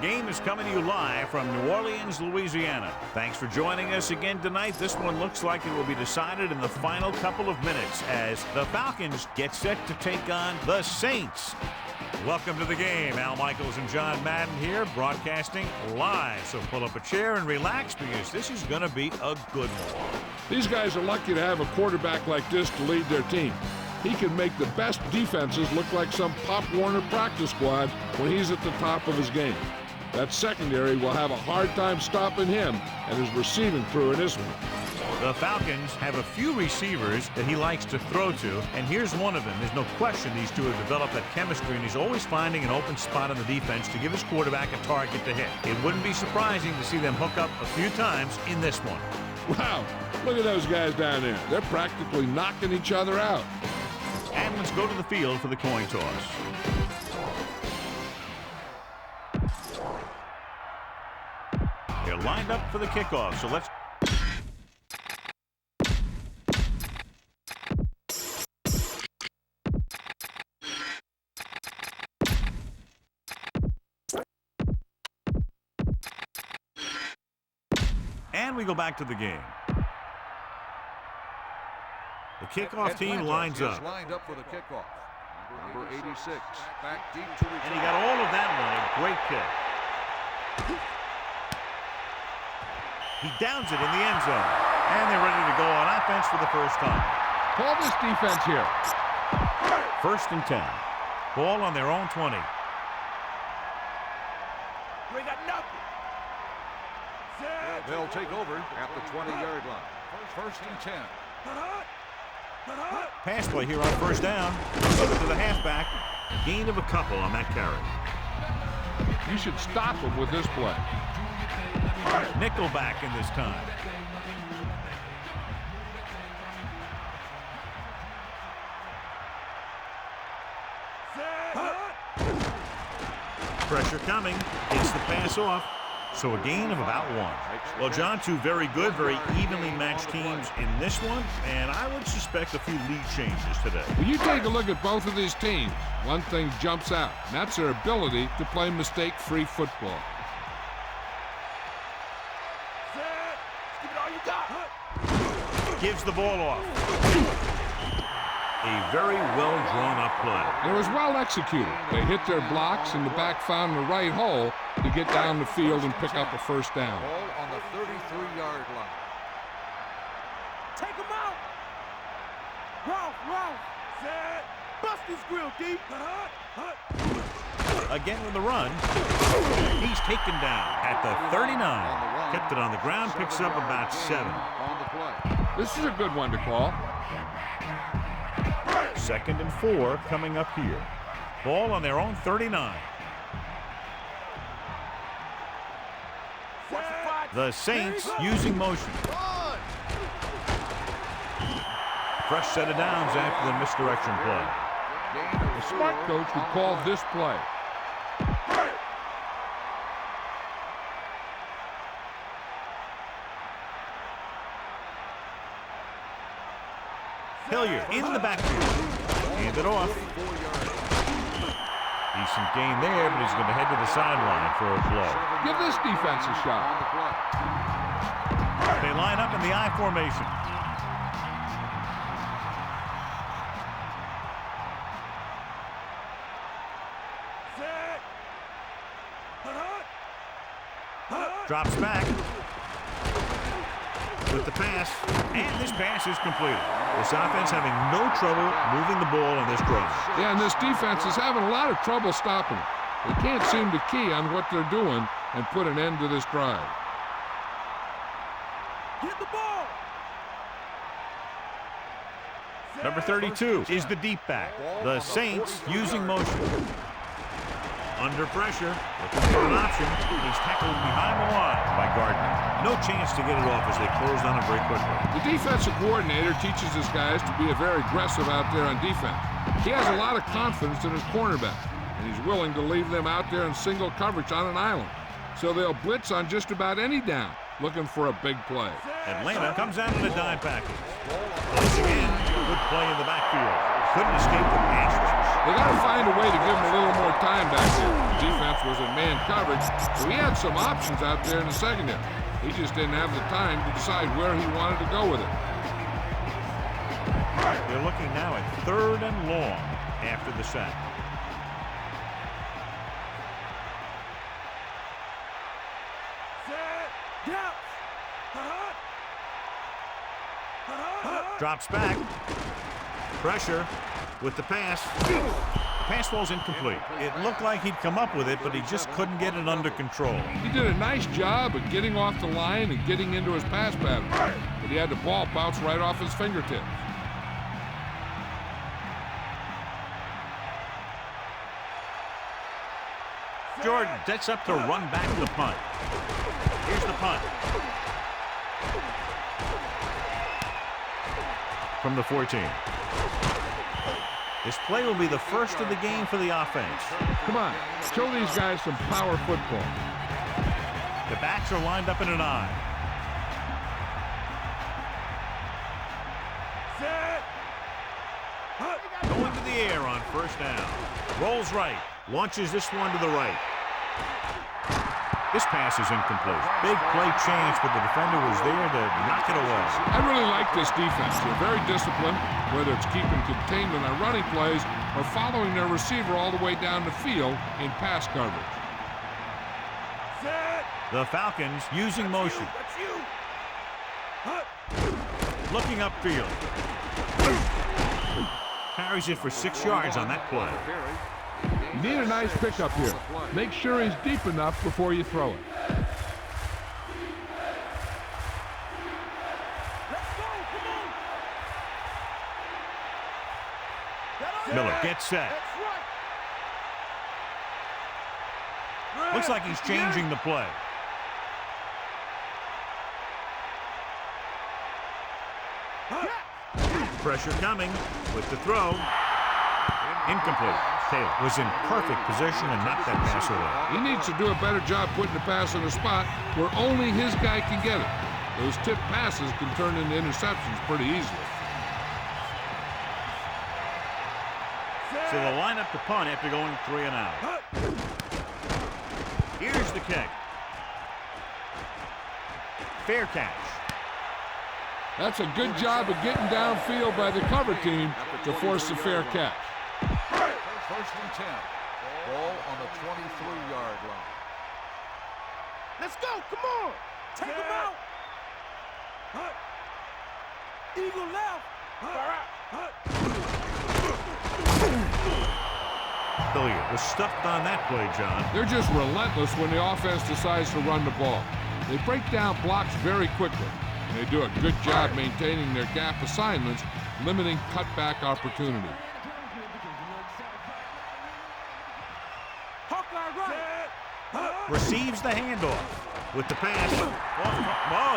game is coming to you live from New Orleans, Louisiana. Thanks for joining us again tonight. This one looks like it will be decided in the final couple of minutes as the Falcons get set to take on the Saints. Welcome to the game. Al Michaels and John Madden here, broadcasting live. So pull up a chair and relax because this is going to be a good one. These guys are lucky to have a quarterback like this to lead their team. He can make the best defenses look like some Pop Warner practice squad when he's at the top of his game. That secondary will have a hard time stopping him and his receiving crew in this one. The Falcons have a few receivers that he likes to throw to, and here's one of them. There's no question these two have developed that chemistry, and he's always finding an open spot on the defense to give his quarterback a target to hit. It wouldn't be surprising to see them hook up a few times in this one. Wow, look at those guys down there. They're practically knocking each other out. And let's go to the field for the coin toss. They're lined up for the kickoff, so let's... And we go back to the game. The kickoff team lines up. Lined up for the kickoff. Number 86, back deep to return. And he got all of that one. A great kick. He downs it in the end zone. And they're ready to go on offense for the first time. Call this defense here. 1st and 10. Ball on their own 20. We got nothing. They'll take over at the 20-yard line. 1st and 10. Pass play here on 1st down. Over to the halfback. Gain of a couple on that carry. You should stop him with this play. Nickel back in this time. Pressure coming. Gets the pass off. So a gain of about 1. Well, John, two very good, very evenly matched teams in this one, and I would suspect a few lead changes today. When you take a look at both of these teams, one thing jumps out, and that's their ability to play mistake-free football. Gives the ball off. A very well-drawn-up play. It was well executed. They hit their blocks, and the back found the right hole to get down the field and pick up a 1st down. Ball on the 33-yard line. Take him out. Ralph. Set. Bust his grill, deep. Again with the run. He's taken down at the 39. Kept it on the ground, picks up about 7. On the play. This is a good one to call. 2nd and 4 coming up here. Ball on their own 39. The Saints using motion. Fresh set of downs after the misdirection play. The smart coach would call this play. Hilliard in the backfield. Hand it off. Decent gain there, but he's going to head to the sideline for a blow. Give this defense a shot. They line up in the I formation. Drops back with the pass, and this pass is completed. This offense having no trouble moving the ball on this drive. Yeah, and this defense is having a lot of trouble stopping it. They can't seem to key on what they're doing and put an end to this drive. Get the ball. Number 32 is the deep back. The Saints using motion. Under pressure, looking for an option. He's tackled behind the line by Gardner. No chance to get it off as they closed on him very quickly. The defensive coordinator teaches his guys to be very aggressive out there on defense. He has a lot of confidence in his cornerback, and he's willing to leave them out there in single coverage on an island. So they'll blitz on just about any down, looking for a big play. Atlanta comes out in a dime package. Once again, good play in the backfield. Couldn't escape the pass rush. They got to find a way to give him a little more time back there. The defense was in man coverage, so he had some options out there in the secondary. He just didn't have the time to decide where he wanted to go with it. They're looking now at 3rd and long after the sack. Drops back. Pressure with the pass. The pass falls incomplete. It looked like he'd come up with it, but he just couldn't get it under control. He did a nice job of getting off the line and getting into his pass pattern, but he had the ball bounce right off his fingertips. Jordan sets up to run back the punt. Here's the punt. From the 14. This play will be the first of the game for the offense. Come on, show these guys some power football. The backs are lined up in an I. Going to the air on 1st down. Rolls right. Launches this one to the right. This pass is incomplete. Big play change, but the defender was there to knock it away. I really like this defense. They're very disciplined, whether it's keeping containment on running plays or following their receiver all the way down the field in pass coverage. The Falcons using motion. Looking upfield. Carries it for 6 yards on that play. You need a nice pickup here. Make sure he's deep enough before you throw it. Miller gets set. Looks like he's changing the play. Pressure coming with the throw. Incomplete. Taylor was in perfect position and knocked that pass away. He needs to do a better job putting the pass in a spot where only his guy can get it. Those tipped passes can turn into interceptions pretty easily. So they'll line up to punt after going 3 and out. Here's the kick. Fair catch. That's a good job of getting downfield by the cover team to force the fair catch. 1st and 10. Ball on the 23-yard line. Let's go. Come on. Take him out. Eagle left. Hilliard was stuffed on that play, John. They're just relentless when the offense decides to run the ball. They break down blocks very quickly, and they do a good job maintaining their gap assignments, limiting cutback opportunity. Receives the handoff with the pass. Oh,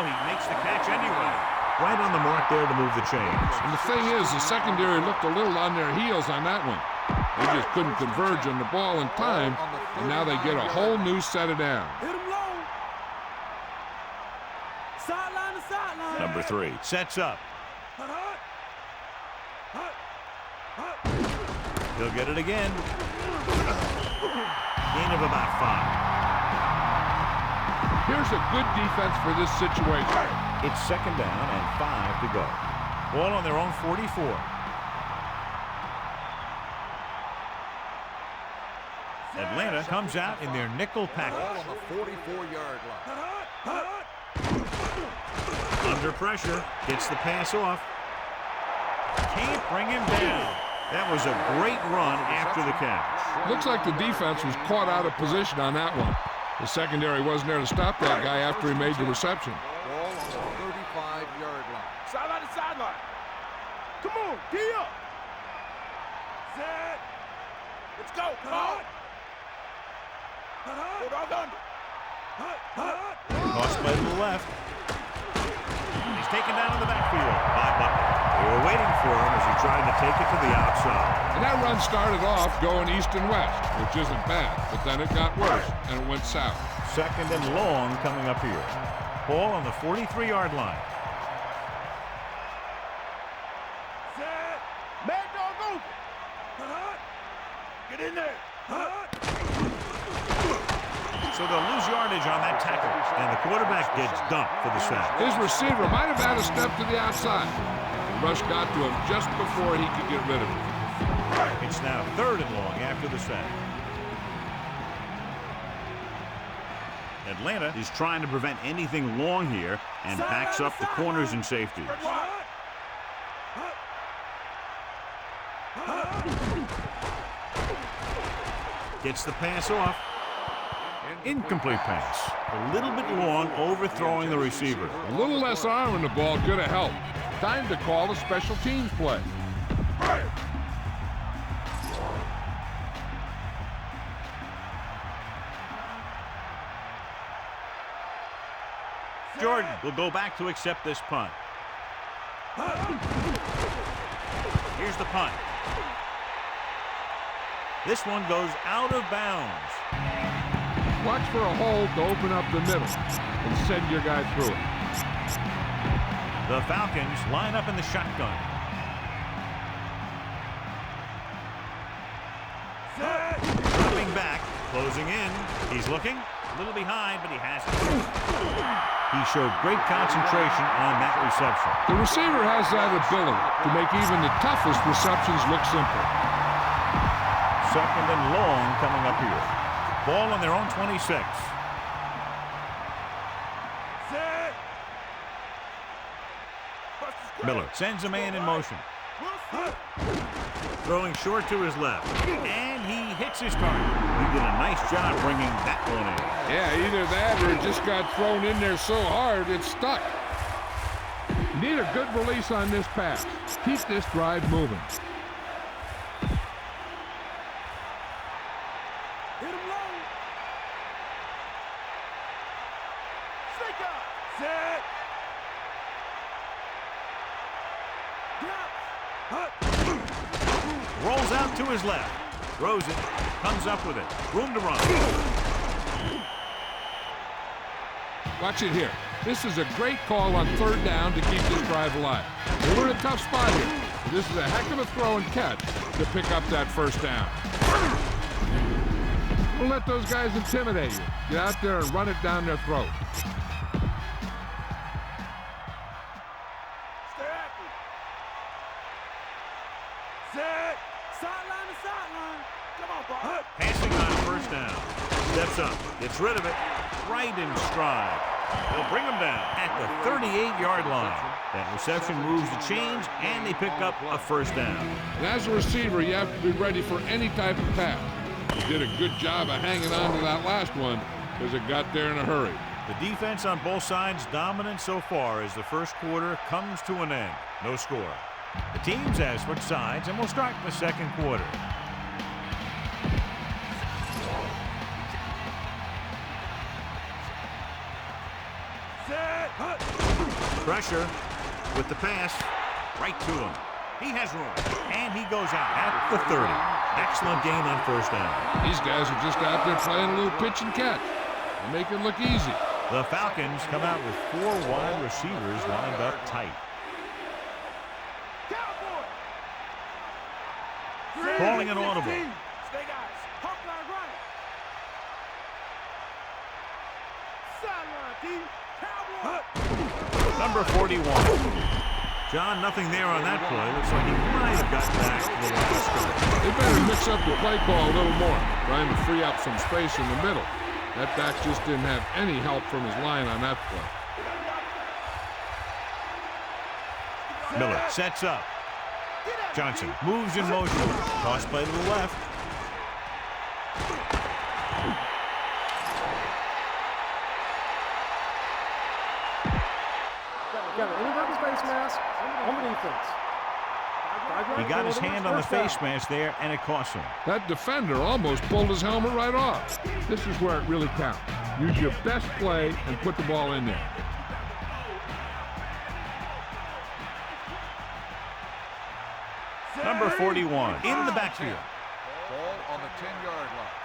he makes the catch anyway. Right on the mark there to move the chains. And the thing is, the secondary looked a little on their heels on that one. They just couldn't converge on the ball in time, and now they get a whole new set of downs. Hit him low. Sideline to sideline. Number 3 sets up. He'll get it again. Gain of about 5. Here's a good defense for this situation. It's 2nd down and 5 to go. Ball on their own 44. Atlanta comes out in their nickel Ball package. on the 44-yard line. Under pressure, gets the pass off. Can't bring him down. That was a great run after the catch. Looks like the defense was caught out of position on that one. The secondary wasn't there to stop that guy after he made the reception. Ball on the 35-yard line. Sideline to sideline. Come on, gee up. Set. Let's go. Come on. Hold on under. Cross play to the left. He's taken down in the backfield by Butler. They were waiting for him as he tried to take it to the outside. And that run started off going east and west, which isn't bad, but then it got worse and it went south. 2nd and long coming up here. Ball on the 43-yard line. Set. Mad dog open. In there. So they'll lose yardage on that tackle, and the quarterback gets dumped for the sack. His receiver might have had a step to the outside. The rush got to him just before he could get rid of it. It's now 3rd and long after the sack. Atlanta is trying to prevent anything long here and backs up the corners and safeties. Gets the pass off. Incomplete pass. A little bit long, overthrowing the receiver. A little less arm on the ball could have helped. Time to call a special teams play. Jordan will go back to accept this punt. Here's the punt. This one goes out of bounds. Watch for a hole to open up the middle and send your guy through it. The Falcons line up in the shotgun. Dropping back, closing in. He's looking, a little behind, but he has it. He showed great concentration on that reception. The receiver has that ability to make even the toughest receptions look simple. 2nd and long coming up here. Ball on their own 26. Miller sends a man in motion. Throwing short to his left. And he hits his target. He did a nice job bringing that one in. Yeah, either that or it just got thrown in there so hard it's stuck. You need a good release on this pass. Keep this drive moving. Hit him low. Snake out. Set. Rolls out to his left. Throws it. Comes up with it. Room to run. Watch it here. This is a great call on 3rd down to keep this drive alive. We're in a tough spot here. This is a heck of a throw and catch to pick up that 1st down. Don't let those guys intimidate you. Get out there and run it down their throat. Stay active. Set. Sideline to sideline. Come on, Bob. Passing on 1st down. Steps up. Gets rid of it. Right in stride. They'll bring him down at the 38-yard line. That reception moves the chains, and they pick up a 1st down. And as a receiver, you have to be ready for any type of pass. You did a good job of hanging on to that last one because it got there in a hurry. The defense on both sides dominant so far as the 1st quarter comes to an end. No score. The teams have switched sides, and we'll start the 2nd quarter. Pressure with the pass right to him. He has room, and he goes out at the 30. Excellent gain on 1st down. These guys are just out there playing a little pitch and catch. They make it look easy. The Falcons come out with 4 wide receivers lined up tight. Calling an audible. Stay guys. Hawk line right. Sideline, D. Cowboy. Number 41. John, nothing there on that play. Looks like he might have gotten back to the line of scrimmage. They better mix up the play call a little more, trying to free up some space in the middle. That back just didn't have any help from his line on that play. Miller sets up. Johnson moves in motion. Toss play to the left. Face mask on the defense. He got his hand on the face mask there, and it cost him. That defender almost pulled his helmet right off. This is where it really counts. Use your best play and put the ball in there. Number 41 in the backfield. Ball on the 10-yard line.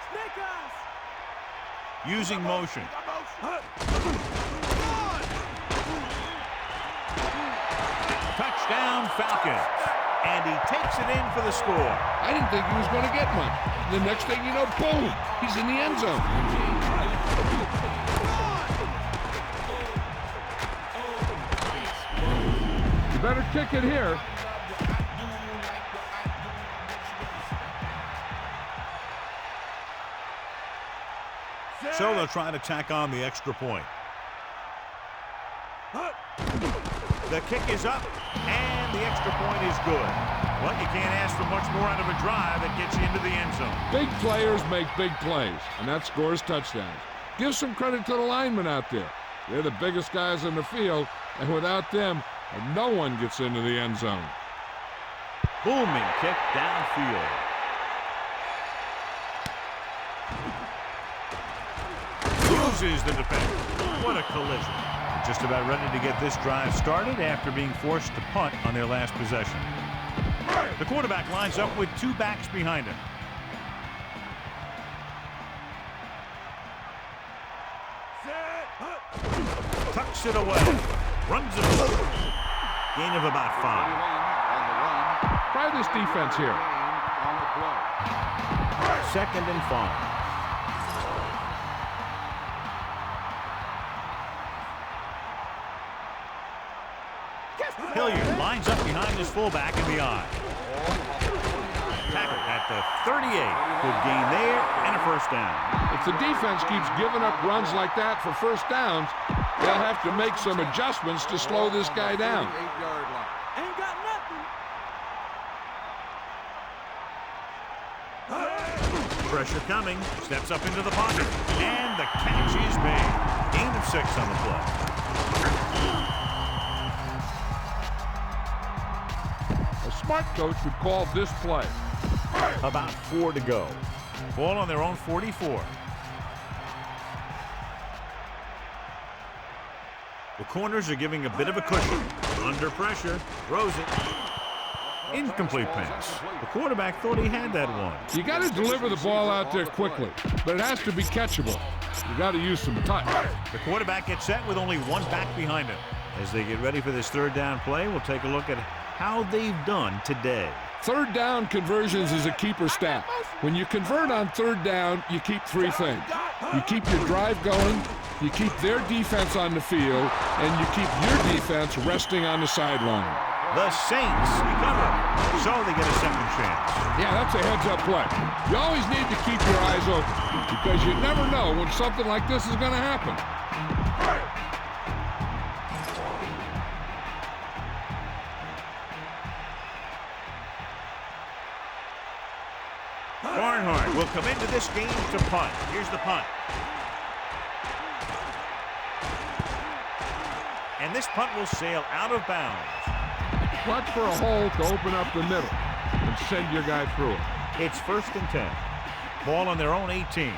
Snake eyes. Using motion. Touchdown, Falcons. and he takes it in for the score. I didn't think he was going to get much. The next thing you know, boom, he's in the end zone. You better kick it here. So they'll try to tack on the extra point. The kick is up, and the extra point is good. Well, you can't ask for much more out of a drive that gets you into the end zone. Big players make big plays, and that scores touchdowns. Give some credit to the linemen out there. They're the biggest guys in the field, and without them, no one gets into the end zone. Booming kick downfield. Loses the defender. What a collision. Just about ready to get this drive started after being forced to punt on their last possession. The quarterback lines up with two backs behind him. Tucks it away. Runs it away. Gain of about 5. Try this defense here. 2nd and 5. Hilliard lines up behind his fullback in the eye. Tackle at the 38. Good gain there and a first down. If the defense keeps giving up runs like that for first downs, they'll have to make some adjustments to slow this guy down. Ain't got nothing. Pressure coming. Steps up into the pocket. And the catch is made. Gain of 6 on the play. Smart coach would call this play. About 4 to go. Ball on their own 44. The corners are giving a bit of a cushion. Under pressure. Throws it. Incomplete pass. The quarterback thought he had that one. You got to deliver the ball out there quickly, but it has to be catchable. You got to use some touch. The quarterback gets set with only one back behind him. As they get ready for this third down play, we'll take a look at how they've done today. Third down conversions is a keeper stat. When you convert on third down, you keep 3 things. You keep your drive going, you keep their defense on the field, and you keep your defense resting on the sideline. The Saints recover, so they get a second chance. Yeah, that's a heads-up play. You always need to keep your eyes open because you never know when something like this is going to happen. Barnhart will come into this game to punt. Here's the punt. And this punt will sail out of bounds. Watch for a hole to open up the middle and send your guy through it. It's 1st and 10. Ball on their own 18.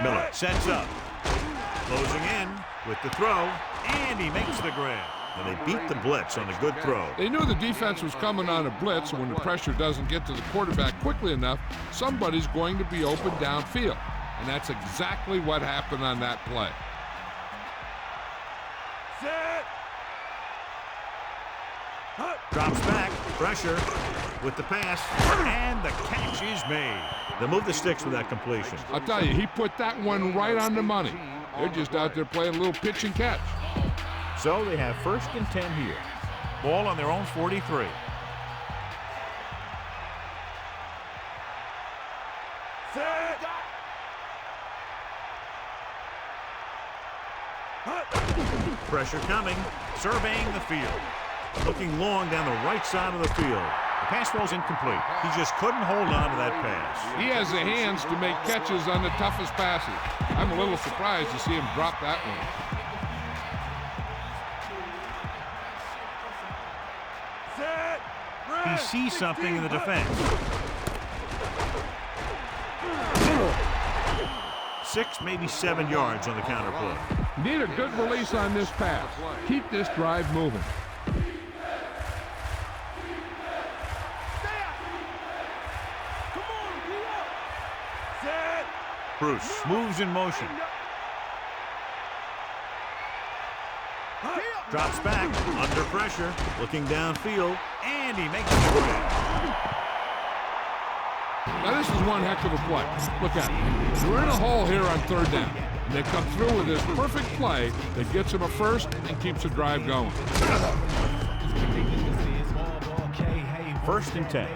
Miller sets up. Closing in with the throw, and he makes the grab. And they beat the blitz on a good throw. They knew the defense was coming on a blitz, and when the pressure doesn't get to the quarterback quickly enough, somebody's going to be open downfield. And that's exactly what happened on that play. Drops back, pressure with the pass, and the catch is made. They'll move the sticks with that completion. I'll tell you, he put that one right on the money. They're just out there playing a little pitch and catch. So they have 1st and 10 here. Ball on their own 43. Pressure coming, surveying the field. Looking long down the right side of the field. The pass ball's incomplete. He just couldn't hold on to that pass. He has the hands to make catches on the toughest passes. I'm a little surprised to see him drop that one. He sees something in the defense. 6, maybe 7 yards on the counter play. Need a good release on this pass. Keep this drive moving. Bruce moves in motion. Drops back, under pressure, looking downfield, and he makes the grab. Now this is one heck of a play. Look at it. We're in a hole here on third down. And they come through with this perfect play that gets them a first and keeps the drive going. 1st and 10.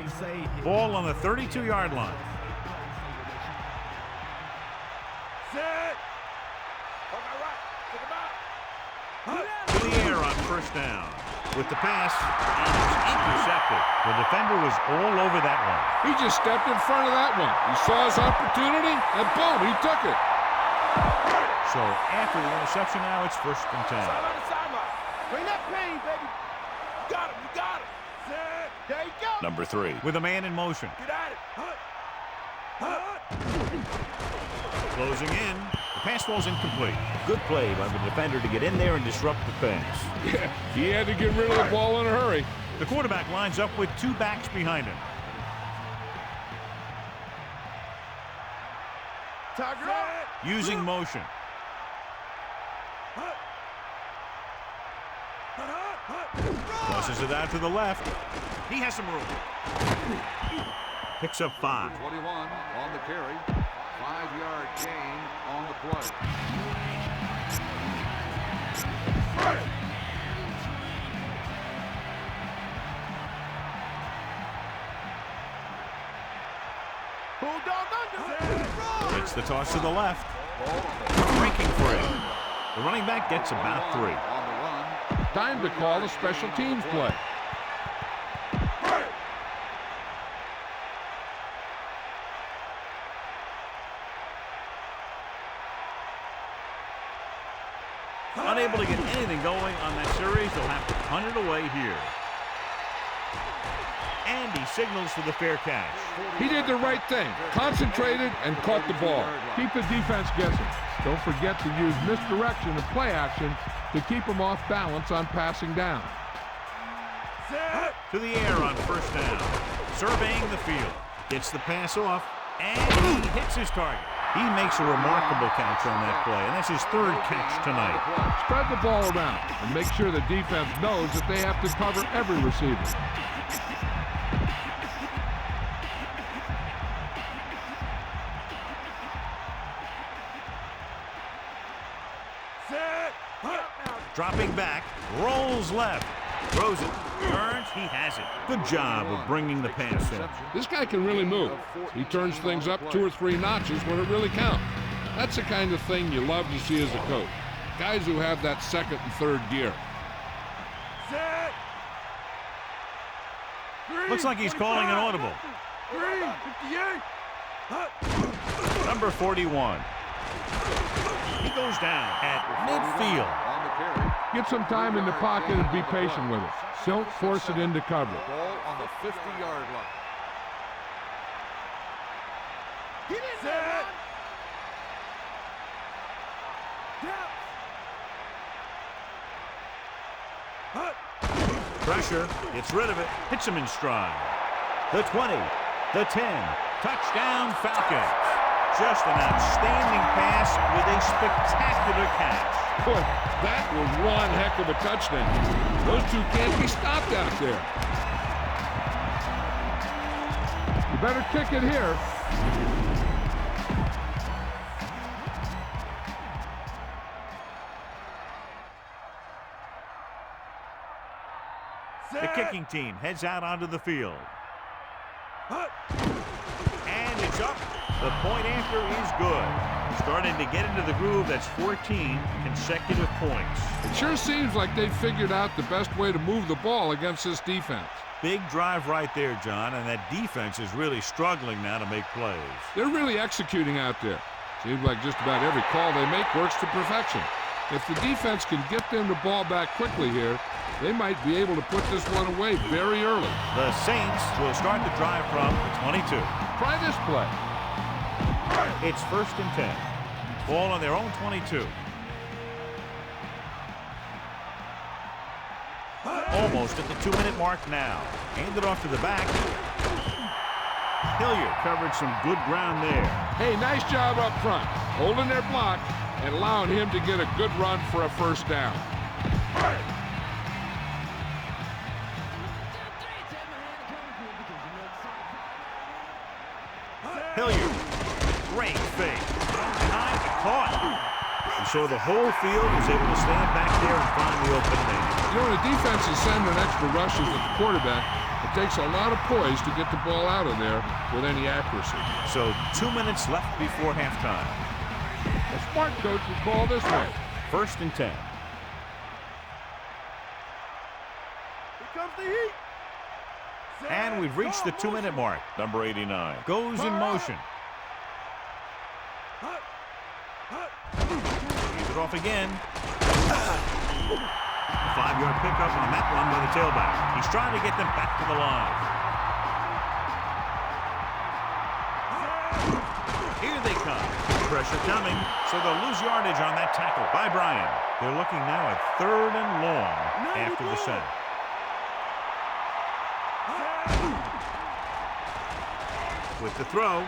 Ball on the 32-yard line. To the air on 1st down. With the pass, and it's intercepted. The defender was all over that one. He just stepped in front of that one. He saw his opportunity, and boom, he took it. So after the interception now, it's 1st and 10. Bring that pain, baby. You got him. You got him. There you go. Number 3. With a man in motion. Get at it. Closing in. The pass ball's incomplete. Good play by the defender to get in there and disrupt the pass. Yeah, he had to get rid of the ball in a hurry. The quarterback lines up with 2 backs behind him. Tiger up. Using motion. Tosses it out to the left. He has some room. Picks up 5. 21 on the carry. 5-yard gain on the play. Bulldog under. It's the toss to the left. Breaking free. The running back gets about 3. On the run. Time to call a special teams play. Unable to get anything going on that series, they'll have to punt it away here. And he signals for the fair catch. He did the right thing, concentrated and caught the ball. Keep the defense guessing. Don't forget to use misdirection and play action to keep them off balance on passing down. To the air on 1st down. Surveying the field. Gets the pass off, and he hits his target. He makes a remarkable catch on that play, and that's his 3rd catch tonight. Spread the ball around and make sure the defense knows that they have to cover every receiver. Dropping back, rolls left, throws it, turns, he has it. Good job of bringing the pass in. This guy can really move. He turns things up 2 or 3 notches when it really counts. That's the kind of thing you love to see as a coach. Guys who have that 2nd and 3rd gear. Looks like he's calling an audible. Number 41. He goes down at midfield. Get some time in the pocket and be patient with it. Don't force it into cover. Ball on the 50-yard line. Get in there, Pressure, gets rid of it, hits him in stride. The 20, the 10, touchdown Falcons. Just an outstanding pass with a spectacular catch. Boy, that was one heck of a touchdown. Those 2 can't be stopped out there. You better kick it here. The kicking team heads out onto the field. And it's up. The point after is good. Starting to get into the groove. That's 14 consecutive points. It sure seems like they figured out the best way to move the ball against this defense. Big drive right there, John, and that defense is really struggling now to make plays. They're really executing out there. Seems like just about every call they make works to perfection. If the defense can get them the ball back quickly here, they might be able to put this one away very early. The Saints will start the drive from the 22. Try this play. It's 1st and 10. Ball on their own 22. Almost at the 2-minute mark now. Handed off to the back. Hilliard covered some good ground there. Hey, nice job up front, holding their block and allowing him to get a good run for a 1st down. Hilliard. Great fake. Behind the caught. And so the whole field was able to stand back there and find the open man. You know, when the defense is sending extra rushes at the quarterback, it takes a lot of poise to get the ball out of there with any accuracy. So 2 minutes left before halftime. A smart coach would call this one. 1st and 10. Here comes the heat. And we've reached the 2-minute mark. Number 89 goes in motion. Leaves it off again. 5-yard pickup on that one by the tailback. He's trying to get them back to the line. Here they come. Pressure coming, so they'll lose yardage on that tackle by Bryan. They're looking now at 3rd and long after the set. With the throw.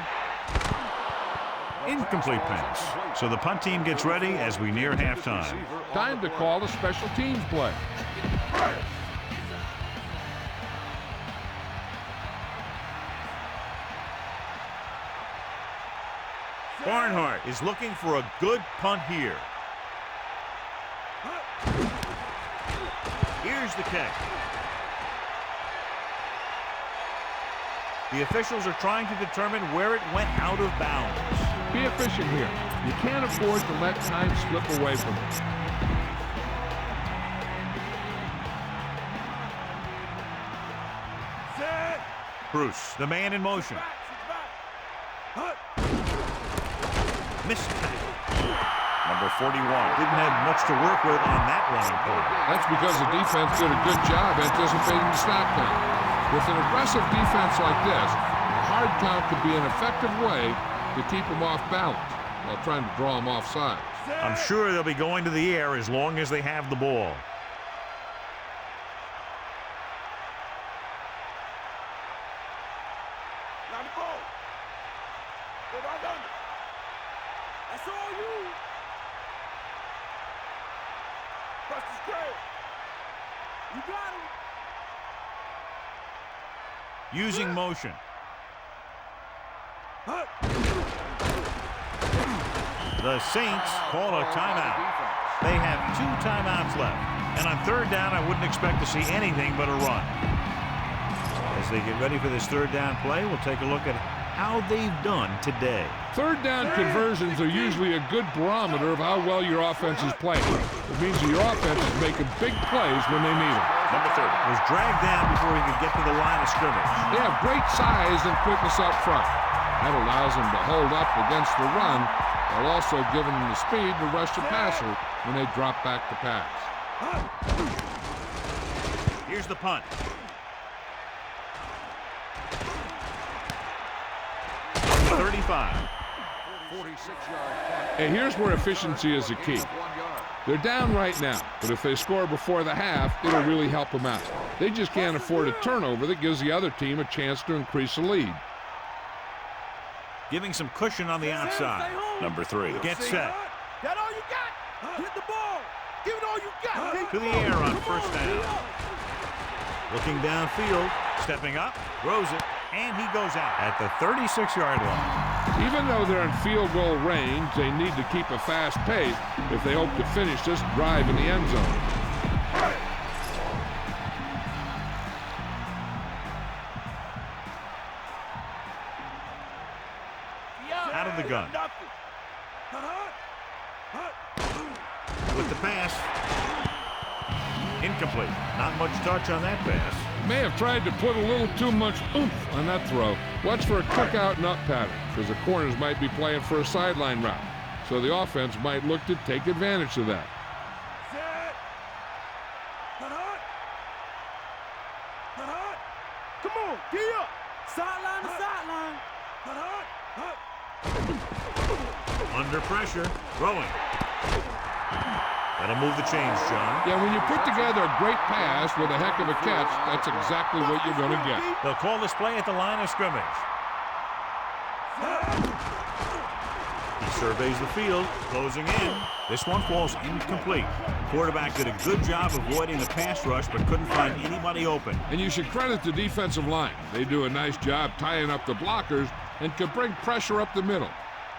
Incomplete pass. So the punt team gets ready as we near halftime. Time to call a special teams play. Barnhart is looking for a good punt here. Here's the kick. The officials are trying to determine where it went out of bounds. Be efficient here. You can't afford to let time slip away from you. Bruce, the man in motion. Missed tackle. Number 41 didn't have much to work with on that running play. That's because the defense did a good job anticipating the snap count. With an aggressive defense like this, a hard count could be an effective way to keep them off balance while trying to draw them off sides. I'm sure they'll be going to the air as long as they have the ball. Now the ball. Get right under. That's all you. Press the square. You got him. Using motion. The Saints call a timeout. They have 2 timeouts left. And on 3rd down, I wouldn't expect to see anything but a run. As they get ready for this 3rd down play, we'll take a look at how they've done today. 3rd down conversions are usually a good barometer of how well your offense is playing. It means that your offense is making big plays when they need them. Number 30 was dragged down before he could get to the line of scrimmage. They have great size and quickness up front. That allows them to hold up against the run while also giving them the speed to rush the passer when they drop back to pass. Here's the punt. 35. 46-yard punt. And here's where efficiency is the key. They're down right now, but if they score before the half, it'll really help them out. They just can't afford a turnover that gives the other team a chance to increase the lead. Giving some cushion on the outside. Number 3 gets set. That all you got? Hit the ball. Give it all you got. To the air on 1st down. Looking downfield, stepping up, throws it, and he goes out at the 36-yard line. Even though they're in field goal range, they need to keep a fast pace if they hope to finish this drive in the end zone. Out of the gun. With the pass. Incomplete. Not much touch on that pass. May have tried to put a little too much oomph on that throw. Watch for a cook-out and up pattern, because the corners might be playing for a sideline route. So the offense might look to take advantage of that. Come on, gee up. Sideline to sideline. Under pressure. Throwing. That'll move the chains, John. Yeah, when you put together a great pass with a heck of a catch, that's exactly what you're going to get. They'll call this play at the line of scrimmage. He surveys the field, closing in. This one falls incomplete. Quarterback did a good job avoiding the pass rush, but couldn't find anybody open. And you should credit the defensive line. They do a nice job tying up the blockers and can bring pressure up the middle.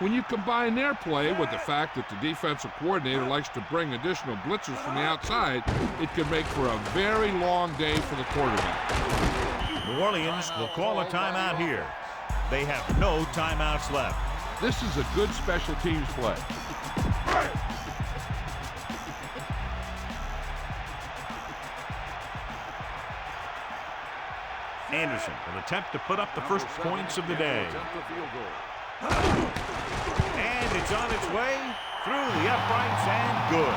When you combine their play with the fact that the defensive coordinator likes to bring additional blitzers from the outside, it can make for a very long day for the quarterback. New Orleans will call a timeout here. They have no timeouts left. This is a good special teams play. Anderson will attempt to put up the first points of the day. And it's on its way through the uprights and good.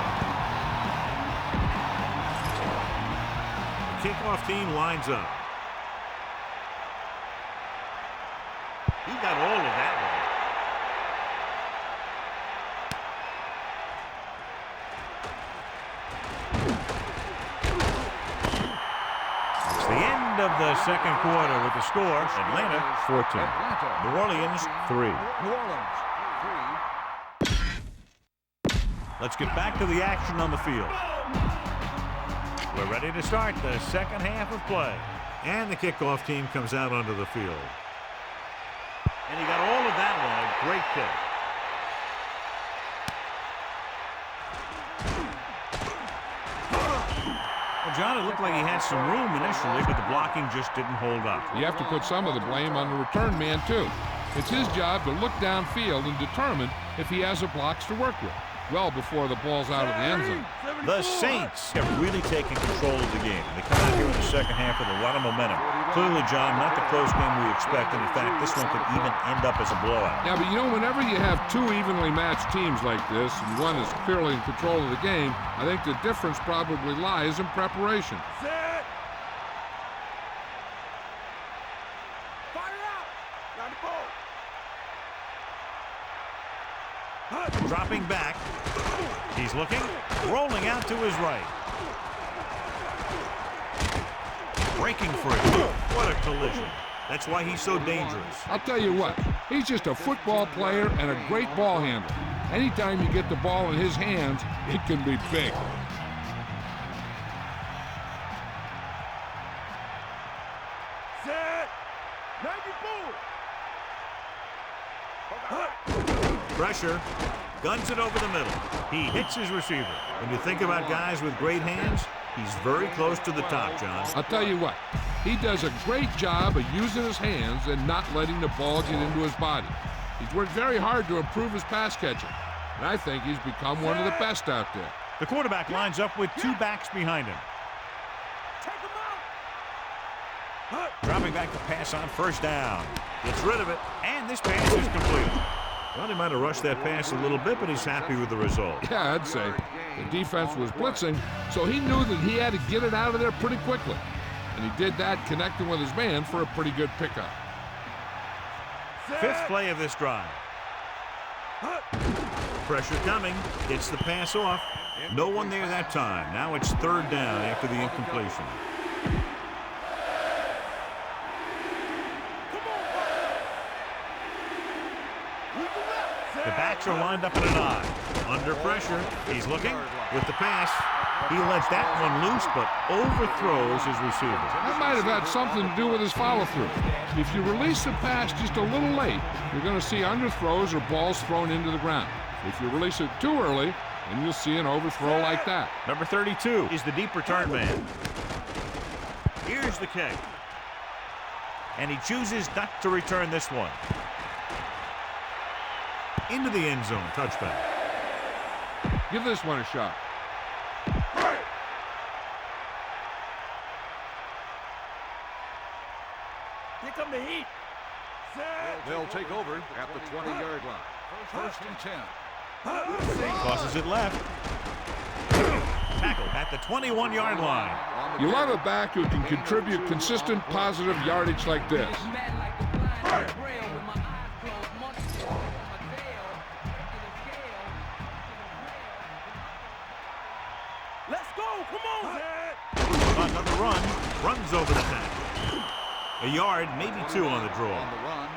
The kickoff team lines up. He got all of that one. It's the end of the second quarter with the score. Atlanta 14. New Orleans 3. New Orleans 3. Let's get back to the action on the field. We're ready to start the second half of play. And the kickoff team comes out onto the field. And he got all of that one. A great kick. Well, John, it looked like he had some room initially, but the blocking just didn't hold up. You have to put some of the blame on the return man, too. It's his job to look downfield and determine if he has the blocks to work with, well before the ball's out of the end zone. The Saints have really taken control of the game. They come out here in the second half with a lot of momentum. Clearly, John, not the close game we expected. In fact, this one could even end up as a blowout. Yeah, but you know, whenever you have two evenly matched teams like this, and one is clearly in control of the game, I think the difference probably lies in preparation. Set. Fire out. Down the ball. Dropping back. He's looking, rolling out to his right. Breaking free. What a collision. That's why he's so dangerous. I'll tell you what, he's just a football player and a great ball handler. Anytime you get the ball in his hands, it can be big. Set. 94. Pressure. Guns it over the middle. He hits his receiver. When you think about guys with great hands, he's very close to the top, John. I'll tell you what, he does a great job of using his hands and not letting the ball get into his body. He's worked very hard to improve his pass catching, and I think he's become one of the best out there. The quarterback lines up with two backs behind him. Take him out. Dropping back to pass on first down. Gets rid of it, and this pass is complete. Well, he might have rushed that pass a little bit, but he's happy with the result. Yeah, I'd say. The defense was blitzing, so he knew that he had to get it out of there pretty quickly. And he did that connecting with his man for a pretty good pickup. Fifth play of this drive. Pressure coming. Gets the pass off. No one there that time. Now it's third down after the incompletion. The backs are lined up in an I. Under pressure. He's looking with the pass. He lets that one loose, but overthrows his receiver. That might have had something to do with his follow-through. If you release the pass just a little late, you're going to see underthrows or balls thrown into the ground. If you release it too early, then you'll see an overthrow like that. Number 32 is the deep return man. Here's the kick. And he chooses not to return this one. Into the end zone, touchback. Give this one a shot. Here come the heat. Set. They'll take over at the 20-yard line. First and 10. Tosses it left. Tackle at the 21-yard line. You love a back who can contribute consistent positive yardage like this. Let's go. Come on. Another run. Runs over the tackle. A yard, maybe two on the draw. On the run.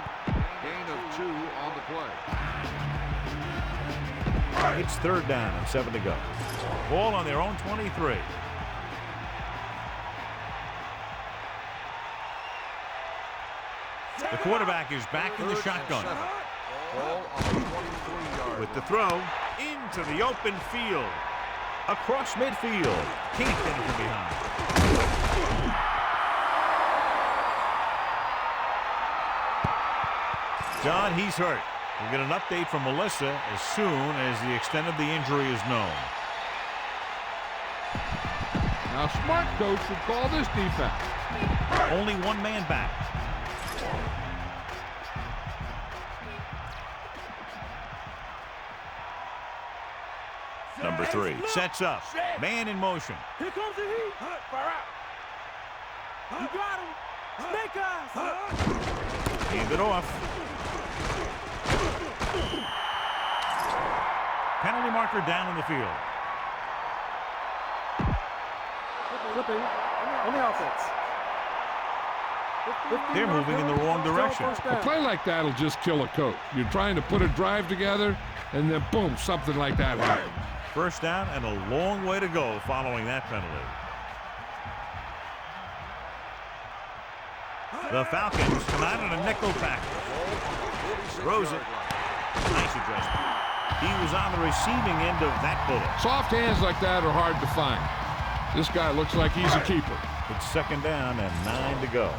Gain of 2 on the play. It's 3rd down and 7 to go. Ball on their own 23. The quarterback is back in the shotgun. Ball on the 23-yard With the throw into the open field. Across midfield. Can't get it from behind. John, he's hurt. We'll get an update from Melissa as soon as the extent of the injury is known. Now, smart coach should call this defense. Only one man back. Number 3 sets up. Man in motion. Here comes the heat. Far out. You got him. Snake eyes. Hand it off. Penalty marker down in the field. Flipping on the offense. They're moving in the wrong direction. A play like that will just kill a coach. You're trying to put a drive together, and then boom, something like that happens. 1st down and a long way to go following that penalty. The Falcons come out in a nickel package. Throws it. Nice adjustment. He was on the receiving end of that bullet. Soft hands like that are hard to find. This guy looks like he's a keeper. It's 2nd down and 9 to go.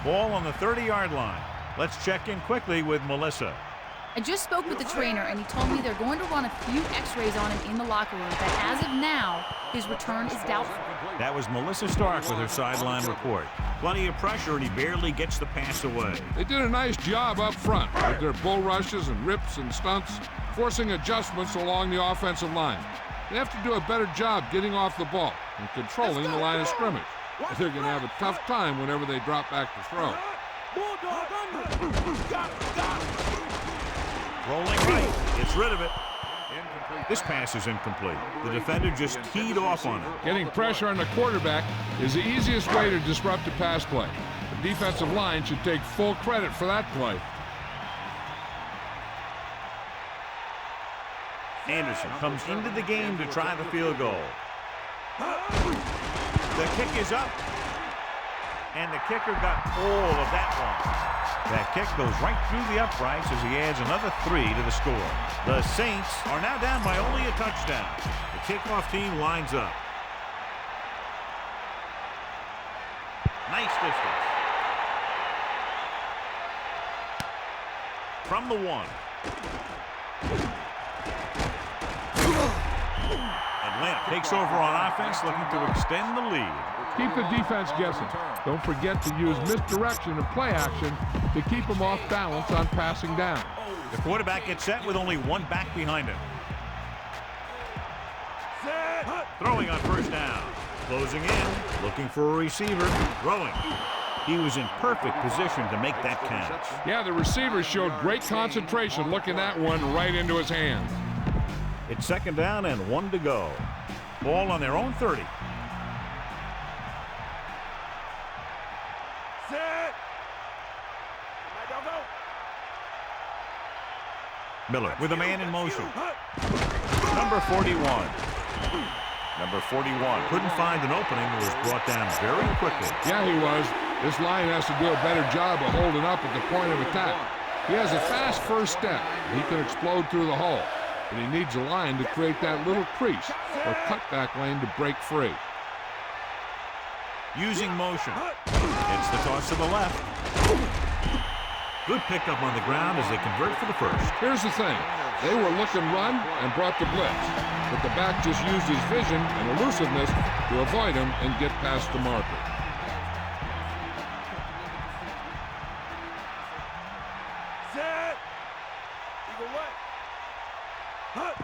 Ball on the 30-yard line. Let's check in quickly with Melissa. I just spoke with the trainer, and he told me they're going to run a few x-rays on him in the locker room, but as of now, his return is doubtful. That was Melissa Stark with her sideline report. Plenty of pressure, and he barely gets the pass away. They did a nice job up front with their bull rushes and rips and stunts, forcing adjustments along the offensive line. They have to do a better job getting off the ball and controlling the line of scrimmage. They're going to have a tough time whenever they drop back to throw. Rolling right. Gets rid of it. This pass is incomplete. The defender just teed off on it. Getting pressure on the quarterback is the easiest way to disrupt a pass play. The defensive line should take full credit for that play. Anderson comes into the game to try the field goal. The kick is up. And the kicker got all of that one. That kick goes right through the uprights as he adds another 3 to the score. The Saints are now down by only a touchdown. The kickoff team lines up. Nice distance. From the 1. Atlanta takes over on offense, looking to extend the lead. Keep the defense guessing. Don't forget to use misdirection and play action to keep them off balance on passing down. The quarterback gets set with only one back behind him. Throwing on 1st down. Closing in, looking for a receiver. Throwing. He was in perfect position to make that catch. Yeah, the receiver showed great concentration looking that one right into his hands. It's 2nd down and 1 to go. Ball on their own 30. Miller with a man in motion. Number 41. Number 41 couldn't find an opening and was brought down very quickly. Yeah, he was. This line has to do a better job of holding up at the point of attack. He has a fast first step. He can explode through the hole. But he needs a line to create that little crease or cutback lane to break free. Using motion. It's the toss to the left. Good pickup on the ground as they convert for the 1st. Here's the thing. They were looking run and brought the blitz. But the back just used his vision and elusiveness to avoid him and get past the marker.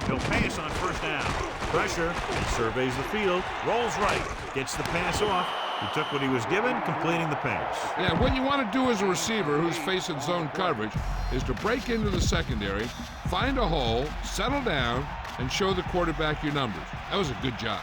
He'll pass on 1st down. Pressure. He surveys the field. Rolls right. Gets the pass off. He took what he was given, completing the pass. Yeah, what you want to do as a receiver who's facing zone coverage is to break into the secondary, find a hole, settle down, and show the quarterback your numbers. That was a good job.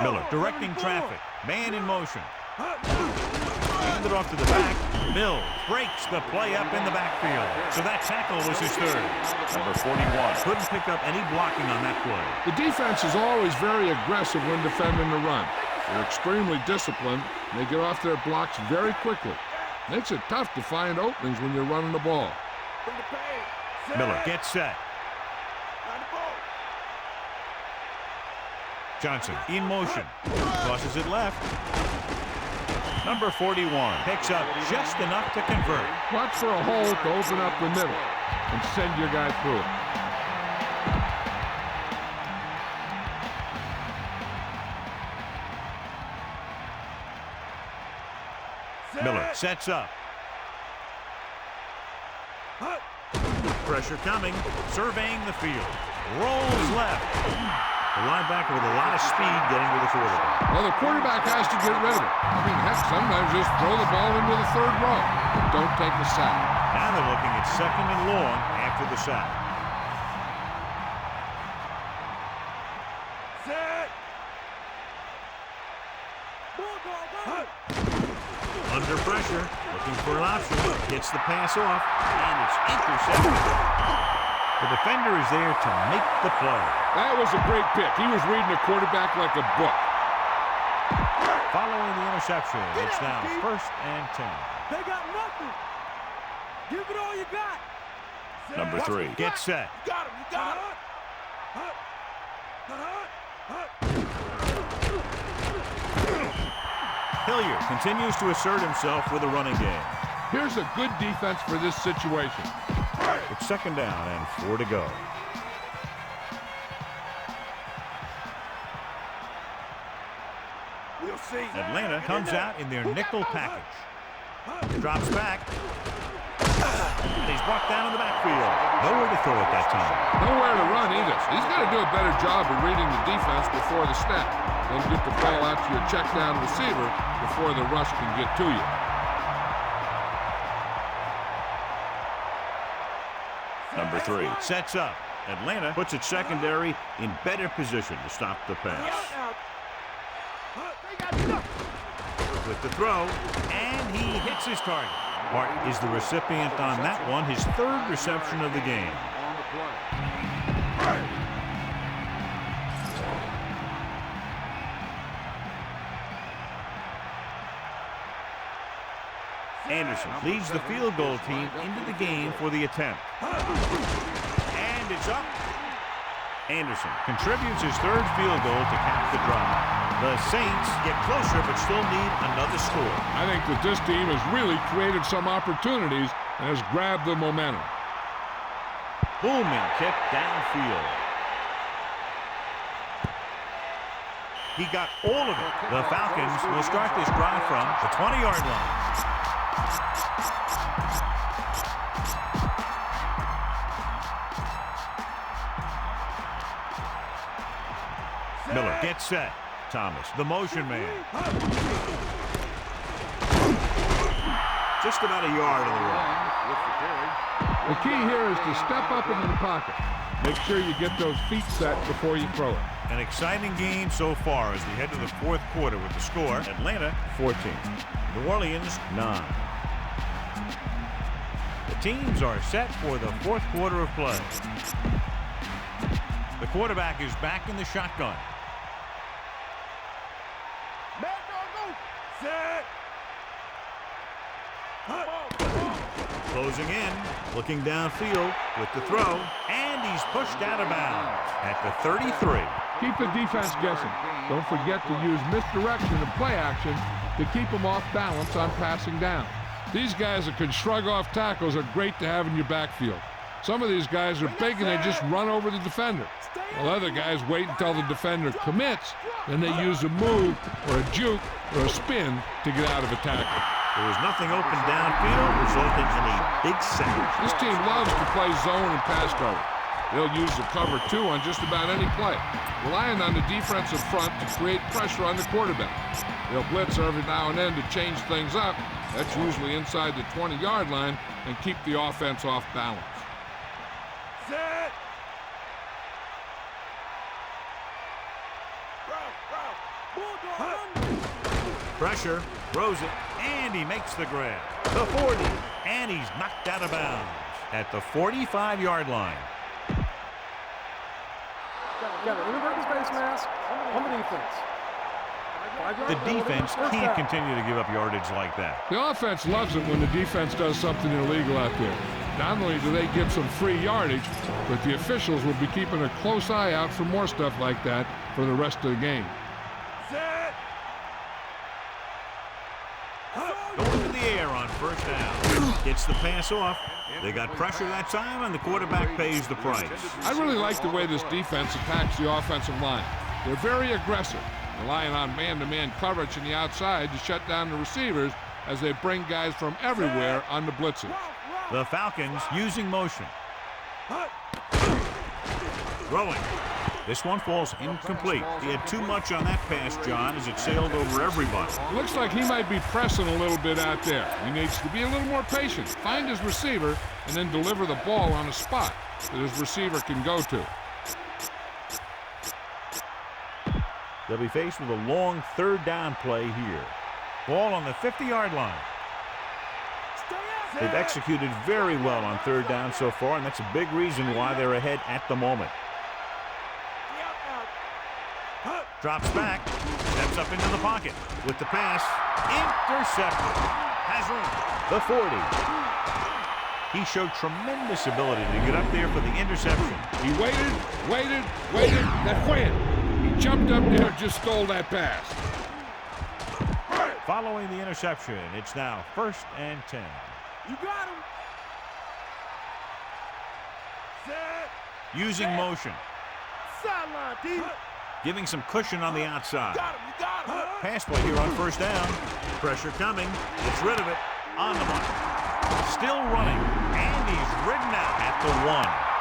Miller directing traffic. Man in motion. He's send it off to the back. Mills breaks the play up in the backfield. So that tackle was his third. Number 41 couldn't pick up any blocking on that play. The defense is always very aggressive when defending the run. They're extremely disciplined, and they get off their blocks very quickly. Makes it tough to find openings when you're running the ball. Miller gets set. Johnson in motion. Crosses it left. Number 41 picks up just enough to convert. Watch for a hole to open up the middle and send your guy through it. Miller sets up. Pressure coming. Surveying the field. Rolls left. The linebacker with a lot of speed getting to the quarterback. Well, the quarterback has to get rid of it. I mean, heck, sometimes just throw the ball into the third row. But don't take the sack. Now they're looking at 2nd and long after the sack. Set. Under pressure, looking for an option. Gets the pass off, and it's intercepted. The defender is there to make the play. That was a great pick. He was reading the quarterback like a book. Following the interception, it's now 1st and 10. They got nothing. Give it all you got. Number 3 gets set. You got him. You got him. Hilliard continues to assert himself with a running game. Here's a good defense for this situation. It's 2nd down and 4 to go. We'll see. Atlanta comes out in their nickel package. Drops back. And he's brought down in the backfield. Nowhere to throw at that time. Nowhere to run either. He's got to do a better job of reading the defense before the snap. Then get the ball out to your check down receiver before the rush can get to you. Number 3 sets up. Atlanta puts its secondary in better position to stop the pass. With the throw, and he hits his target. Martin is the recipient on that one, his 3rd reception of the game. Anderson leads the field goal team into the game for the attempt. And it's up. Anderson contributes his 3rd field goal to cap the drive. The Saints get closer but still need another score. I think that this team has really created some opportunities and has grabbed the momentum. Booming kick downfield. He got all of it. The Falcons will start this drive from the 20-yard line. Miller gets set. Thomas, the motion man. Just about a yard in the run. The key here is to step up into the pocket. Make sure you get those feet set before you throw it. An exciting game so far as we head to the 4th quarter with the score. Atlanta 14. New Orleans 9. The teams are set for the 4th quarter of play. The quarterback is back in the shotgun. Closing in, looking downfield with the throw, and he's pushed out of bounds at the 33. Keep the defense guessing. Don't forget to use misdirection and play action to keep them off balance on passing down. These guys that can shrug off tackles are great to have in your backfield. Some of these guys are big and they just run over the defender. While other guys wait until the defender commits, then they use a move or a juke or a spin to get out of a tackle. There was nothing open downfield, resulting in a big sack. This team loves to play zone and pass cover. They'll use the cover 2 on just about any play, relying on the defensive front to create pressure on the quarterback. They'll blitz every now and then to change things up. That's usually inside the 20-yard line and keep the offense off balance. Set. Pressure, throws it, and he makes the grab. The 40, and he's knocked out of bounds at the 45-yard line. Got an inadvertent face mask on the defense. The defense can't continue to give up yardage like that. The offense loves it when the defense does something illegal out there. Not only do they get some free yardage, but the officials will be keeping a close eye out for more stuff like that for the rest of the game. Going to the air on first down. Gets the pass off. They got pressure that time, and the quarterback pays the price. I really like the way this defense attacks the offensive line. They're very aggressive, relying on man-to-man coverage on the outside to shut down the receivers as they bring guys from everywhere on the blitzes. The Falcons using motion. Throwing. This one falls incomplete. He had too much on that pass, John, as it sailed over everybody. Looks like he might be pressing a little bit out there. He needs to be a little more patient, find his receiver, and then deliver the ball on a spot that his receiver can go to. They'll be faced with a long third down play here. Ball on the 50-yard line. They've executed very well on third down so far, and that's a big reason why they're ahead at the moment. Drops back, steps up into the pocket with the pass. Intercepted. Has room. The 40. He showed tremendous ability to get up there for the interception. He waited, then wham! He jumped up there and just stole that pass. Following the interception, it's now 1st and 10. You got him. Set. Using motion. Sideline, D. Giving some cushion on the outside. You got him. Pass play here on first down. Pressure coming. Gets rid of it. On the mark. Still running. And he's ridden out at the 1.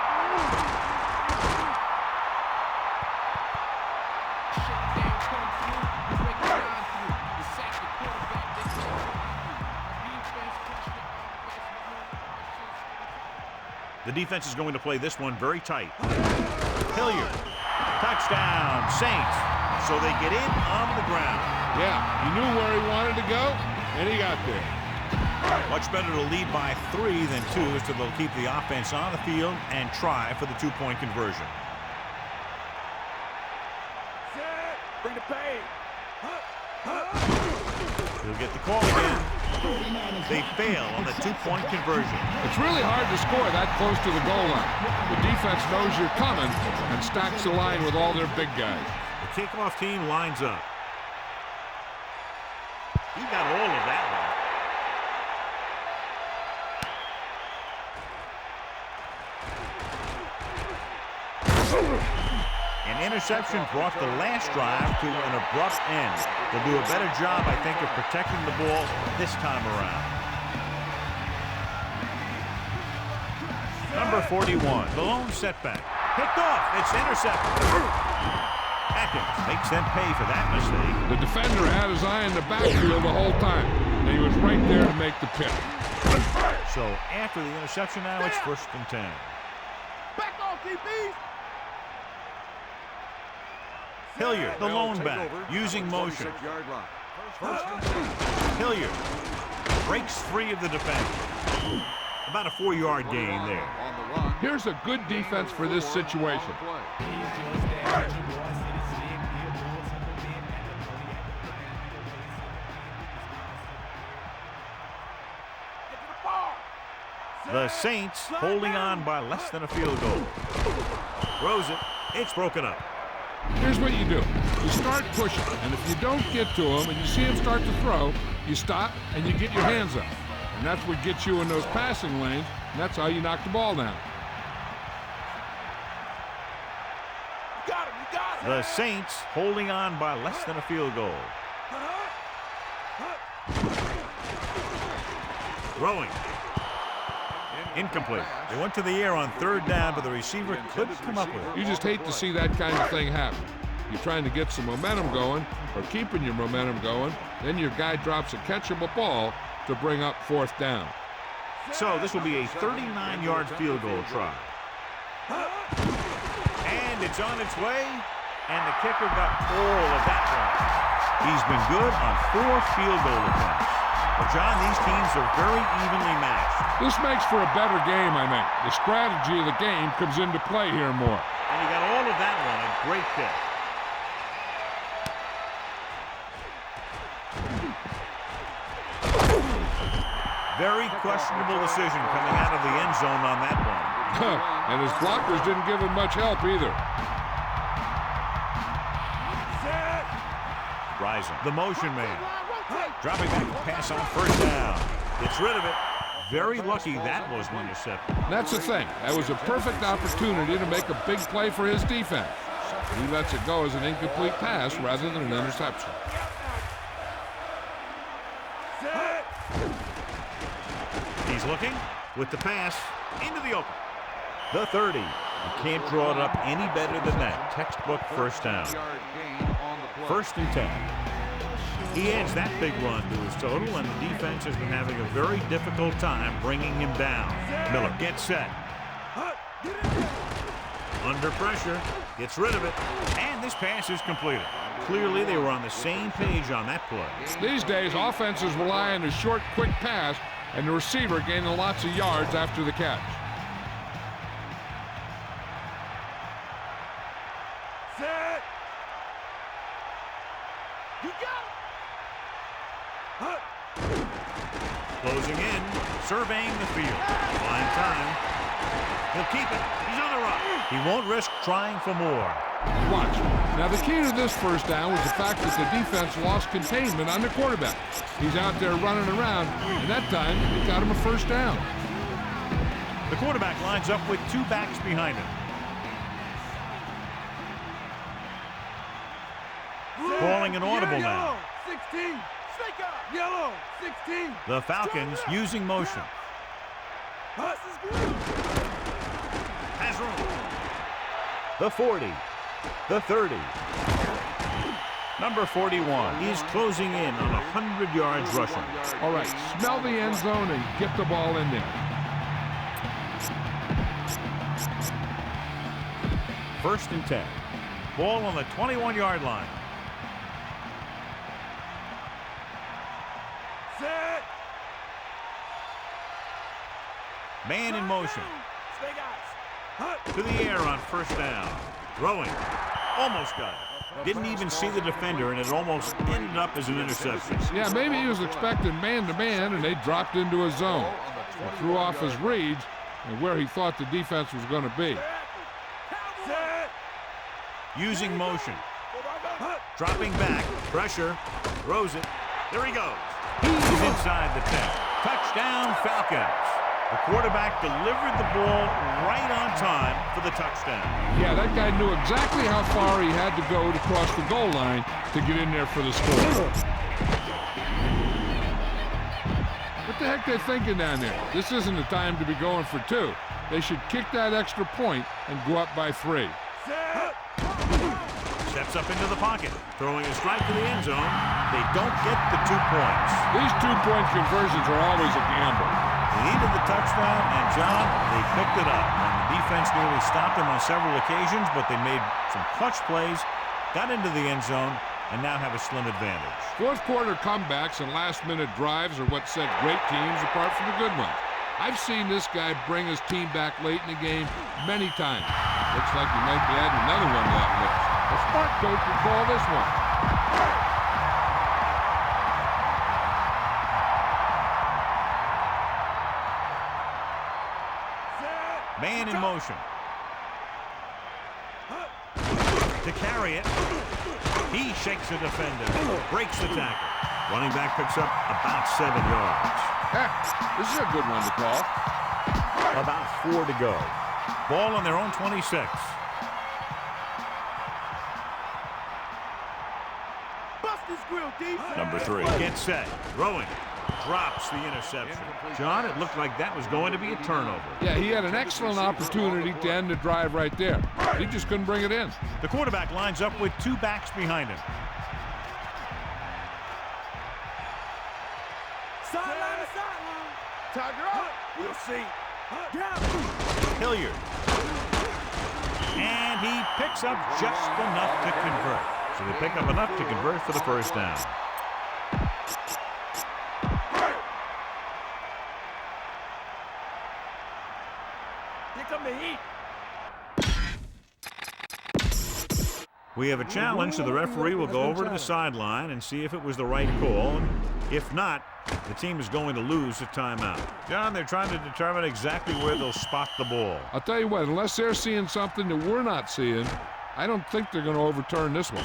The defense is going to play this one very tight. Hilliard. Touchdown, Saints. So they get in on the ground. Yeah, he knew where he wanted to go, and he got there. Much better to lead by 3 than 2, so they'll keep the offense on the field and try for the 2-point conversion. Bring the pain. He'll get the call again. They fail on the 2-point conversion. It's really hard to score that close to the goal line. The defense knows you're coming and stacks the line with all their big guys. The kickoff team lines up. He got all of that one. An interception brought the last drive to an abrupt end. They'll do a better job, I think, of protecting the ball this time around. Number 41, the lone setback. Picked off. It's intercepted. Atkins makes them pay for that mistake. The defender had his eye in the backfield the whole time, and he was right there to make the pick. So after the interception now, it's 1st and 10. Back off, DB. Hilliard, the lone back, using motion. Hilliard breaks free of the defender. About a 4-yard gain there. Here's a good defense for this situation. The Saints holding on by less than a field goal. Throws it. It's broken up. Here's what you do. You start pushing, and if you don't get to him and you see him start to throw, you stop and you get your hands up. And that's what gets you in those passing lanes, and that's how you knock the ball down. You got him. The Saints holding on by less than a field goal. Throwing. Incomplete. They went to the air on 3rd down, but the receiver couldn't come up with it. You just hate to see that kind of thing happen. You're trying to get some momentum going, or keeping your momentum going, then your guy drops a catchable ball to bring up 4th down. So this will be a 39-yard field goal try. And it's on its way, and the kicker got all of that one. He's been good on 4 field goal attempts. Well, John, these teams are very evenly matched. This makes for a better game, I think. The strategy of the game comes into play here more. And you got all of that one. A great pick. Very questionable decision coming out of the end zone on that one. And his blockers didn't give him much help either. Rising. The motion man. Dropping back to pass on first down. Gets rid of it. Very lucky that was an interception. That's the thing. That was a perfect opportunity to make a big play for his defense. He lets it go as an incomplete pass rather than an interception. He's looking with the pass into the open. The 30. You can't draw it up any better than that. Textbook first down. 1st and 10. He adds that big run to his total, and the defense has been having a very difficult time bringing him down. Miller gets set. Under pressure. Gets rid of it. And this pass is completed. Clearly, they were on the same page on that play. These days, offenses rely on a short, quick pass, and the receiver gaining lots of yards after the catch. Set. You got it. Closing in, surveying the field. Fine time. He'll keep it. He's on the run. He won't risk trying for more. Watch. Now, the key to this first down was the fact that the defense lost containment on the quarterback. He's out there running around, and that time, it got him a first down. The quarterback lines up with 2 backs behind him. Calling an audible now. 16. Snake up. Yellow. 16. The Falcons using motion. Has room. The 40. The 30. Number 41. He's closing in on 100 yards rushing. All right, smell the end zone and get the ball in there. 1st and 10. Ball on the 21-yard line. Set. Man in motion. Snake eyes. To the air on first down. Throwing. Almost got it. Didn't even see the defender, and it almost ended up as an interception. Yeah, maybe he was expecting man-to-man, and they dropped into a zone. He threw off his reads and where he thought the defense was going to be. Set. Using motion. Dropping back. Pressure. Throws it. There he goes. He's inside the 10. Touchdown, Falcons. The quarterback delivered the ball right on time for the touchdown. Yeah, that guy knew exactly how far he had to go to cross the goal line to get in there for the score. What the heck they thinking down there? This isn't the time to be going for 2. They should kick that extra point and go up by 3. Steps up into the pocket, throwing a strike to the end zone. They don't get the 2 points. These 2-point conversions are always a gamble. They needed the touchdown, and John, they picked it up. And the defense nearly stopped them on several occasions, but they made some clutch plays, got into the end zone, and now have a slim advantage. Fourth quarter comebacks and last-minute drives are what set great teams apart from the good ones. I've seen this guy bring his team back late in the game many times. Looks like he might be adding another one to that list. A smart coach would call this one. Man in motion. To carry it. He shakes a defender. Breaks the tackle. Running back picks up about 7 yards. This is a good one to call. About 4 to go. Ball on their own 26. Number 3 gets set. Throwing. Drops the interception. John, it looked like that was going to be a turnover. Yeah, he had an excellent opportunity to end the drive right there. He just couldn't bring it in. The quarterback lines up with 2 backs behind him. Sideline to sideline. Tiger up. We'll see. Hilliard. And he picks up just enough to convert. So they pick up enough to convert for the first down. Here come the heat. We have a challenge, so the referee will go over to the sideline and see if it was the right call. If not, the team is going to lose a timeout. John, they're trying to determine exactly where they'll spot the ball. I'll tell you what, unless they're seeing something that we're not seeing, I don't think they're going to overturn this one.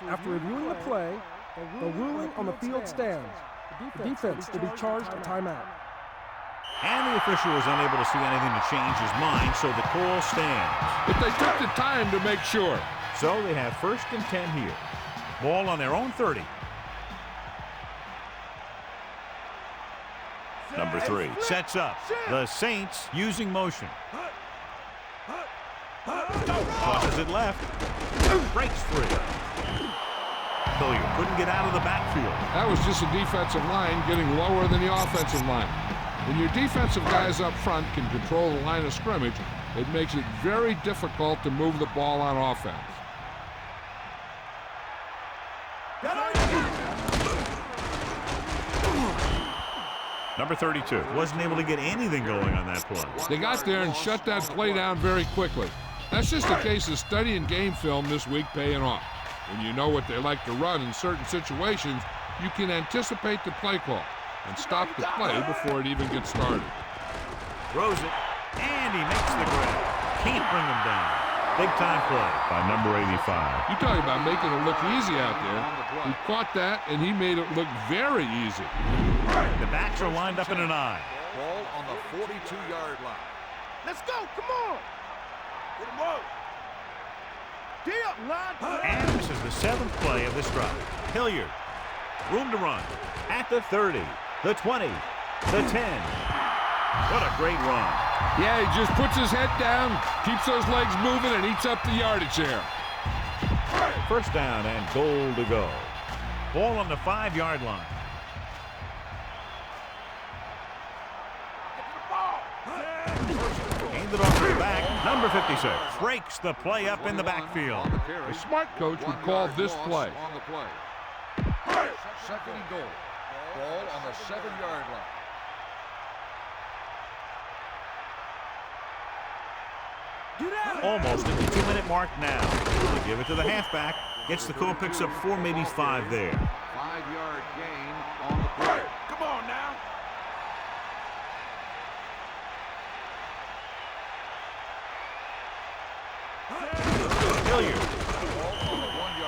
After reviewing the play, the ruling on the field stands. The defense will be charged a timeout. And the official was unable to see anything to change his mind, so the call stands. But they took the time to make sure. So they have 1st and 10 here. Ball on their own 30. Number 3 sets up. The Saints using motion. Tosses it left. Breaks free. Hilliard couldn't get out of the backfield. That was just a defensive line getting lower than the offensive line. When your defensive guys up front can control the line of scrimmage, it makes it very difficult to move the ball on offense. Number 32 wasn't able to get anything going on that play. They got there and shut that play down very quickly. That's just a case of studying game film this week paying off. When you know what they like to run in certain situations, you can anticipate the play call and stop the play before it even gets started. Throws it, and he makes the grab. Can't bring him down. Big time play by number 85. You talk about making it look easy out there. He caught that, and he made it look very easy. The backs are lined up in an eye. Ball on the 42-yard line. Let's go. Come on. Get him up. And this is the 7th play of this drive. Hilliard, room to run at the 30, the 20, the 10. What a great run. Yeah, he just puts his head down, keeps those legs moving, and eats up the yardage there. 1st down and goal to go. Ball on the 5-yard line. Handed off to the back. Number 56 breaks the play up in the backfield. A smart coach would call this play. On the play. 2nd and goal. Ball on the 7-yard line. Almost at the 2-minute mark now. They give it to the halfback. Gets the call, picks up 4, maybe 5 there. 5-yard gain on the play. Come on now.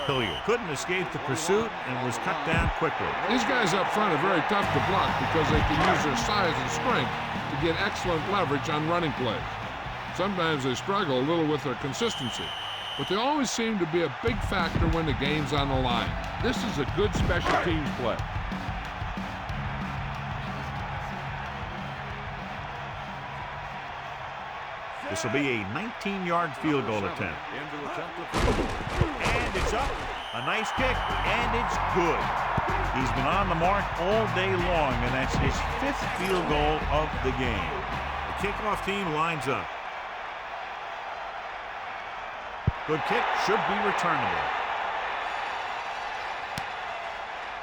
Hilliard couldn't escape the pursuit and was cut down quickly. These guys up front are very tough to block because they can use their size and strength to get excellent leverage on running plays. Sometimes they struggle a little with their consistency, but they always seem to be a big factor when the game's on the line. This is a good special teams play. This will be a 19-yard field goal attempt. And it's up. A nice kick, and it's good. He's been on the mark all day long, and that's his 5th field goal of the game. The kickoff team lines up. Good kick, should be returnable.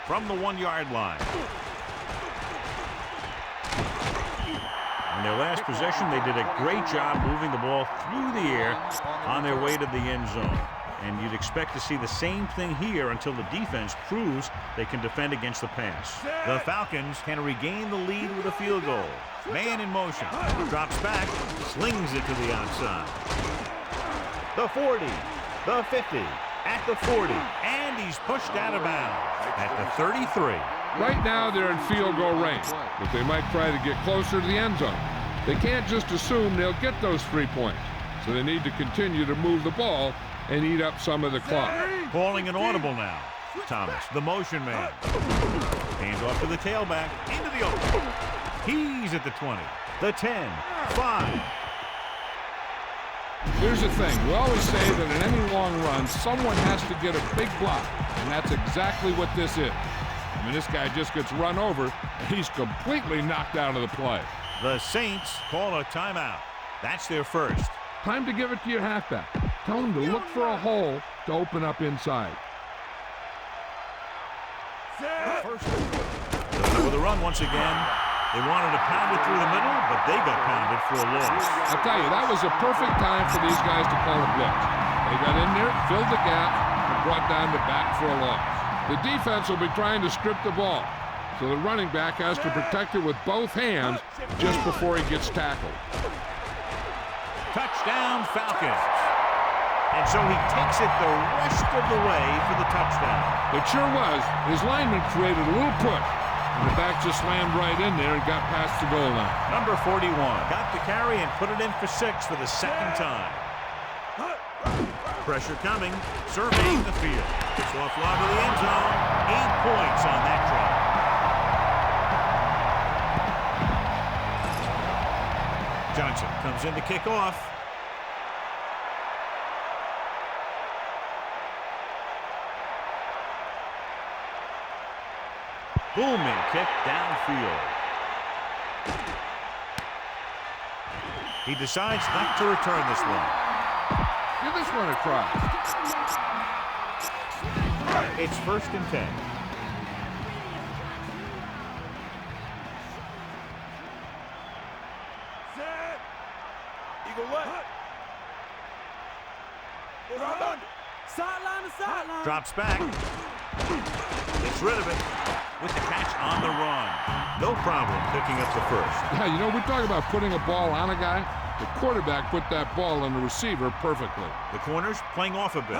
From the 1-yard line. In their last possession, they did a great job moving the ball through the air on their way to the end zone. And you'd expect to see the same thing here until the defense proves they can defend against the pass. The Falcons can regain the lead with a field goal. Man in motion. Drops back, slings it to the outside. The 40, the 50, at the 40, and he's pushed out of bounds at the 33. Right now they're in field goal range, but they might try to get closer to the end zone. They can't just assume they'll get those 3 points, so they need to continue to move the ball and eat up some of the clock. Calling an audible now. Thomas, the motion man. Hands off to the tailback, into the open. He's at the 20, the 10, 5. Here's the thing. We always say that in any long run, someone has to get a big block, and that's exactly what this is. I mean, this guy just gets run over, and he's completely knocked out of the play. The Saints call a timeout. That's their first. Time to give it to your halfback. Tell him to look for a hole to open up inside. With a run once again. They wanted to pound it through the middle, but they got pounded for a loss. I'll tell you, that was a perfect time for these guys to call a blitz. They got in there, filled the gap, and brought down the back for a loss. The defense will be trying to strip the ball, so the running back has to protect it with both hands just before he gets tackled. Touchdown, Falcons. And so he takes it the rest of the way for the touchdown. It sure was. His lineman created a little push, and the back just slammed right in there and got past the goal line. Number 41 got the carry and put it in for 6 for the second time. Pressure coming, surveying the field. Gets off log of the end zone. 8 points on that drive. Johnson comes in to kick off. Booming kick downfield. He decides not to return this one. Give this one a try. It's 1st and 10. Set. Eagle left. Sideline to sideline. Drops back. Gets rid of it with the catch on the run. No problem picking up the first. Yeah, you know, we're talking about putting a ball on a guy. The quarterback put that ball on the receiver perfectly. The corners playing off a bit.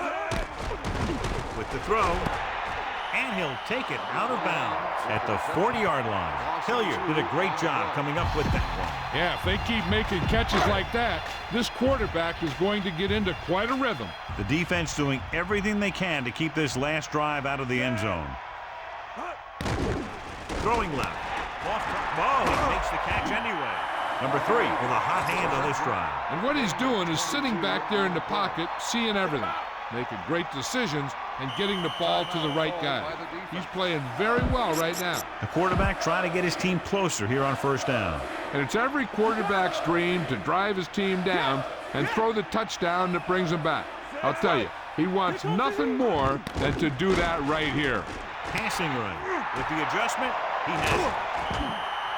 With the throw. And he'll take it out of bounds at the 40-yard line. Hilliard did a great job coming up with that one. Yeah, if they keep making catches like that, this quarterback is going to get into quite a rhythm. The defense doing everything they can to keep this last drive out of the end zone. Throwing left. Ball, he makes the catch anyway. Number 3 with a hot hand on this drive. And what he's doing is sitting back there in the pocket, seeing everything, making great decisions, and getting the ball to the right guy. He's playing very well right now. The quarterback trying to get his team closer here on 1st down. And it's every quarterback's dream to drive his team down and throw the touchdown that brings him back. I'll tell you, he wants nothing more than to do that right here. Passing run. With the adjustment, he has it.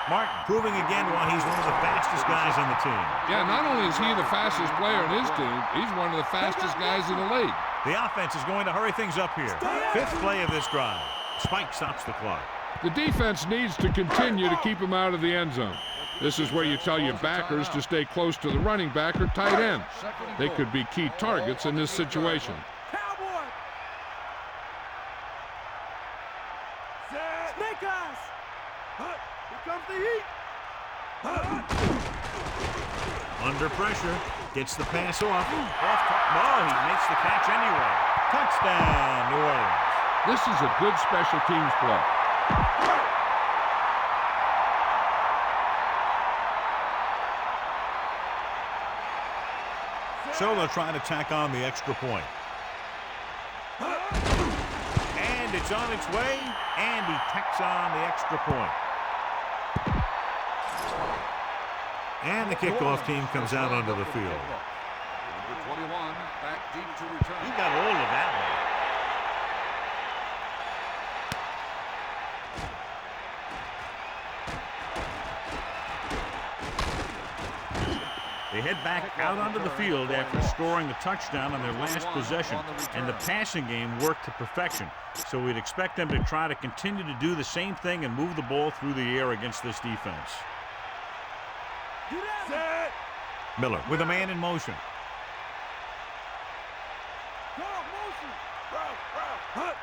Martin proving again why he's one of the fastest guys on the team. Yeah, not only is he the fastest player in his team, he's one of the fastest guys in the league. The offense is going to hurry things up here. 5th play of this drive. Spike stops the clock. The defense needs to continue to keep him out of the end zone. This is where you tell your backers to stay close to the running back or tight end. They could be key targets in this situation. Cowboy. Set. Snake eyes. Here comes the heat. Under pressure. Gets the pass off. Oh, he makes the catch anyway. Touchdown, New Orleans. This is a good special teams play. So they'll try to tack on the extra point. And it's on its way, and he tacks on the extra point. And the kickoff team comes out onto the field. Number 21 back deep to return. He got all of that one. They head back out onto the field after scoring the touchdown on their last possession, and the passing game worked to perfection. So we'd expect them to try to continue to do the same thing and move the ball through the air against this defense. Set. Miller with a man in motion. Go, motion. Route.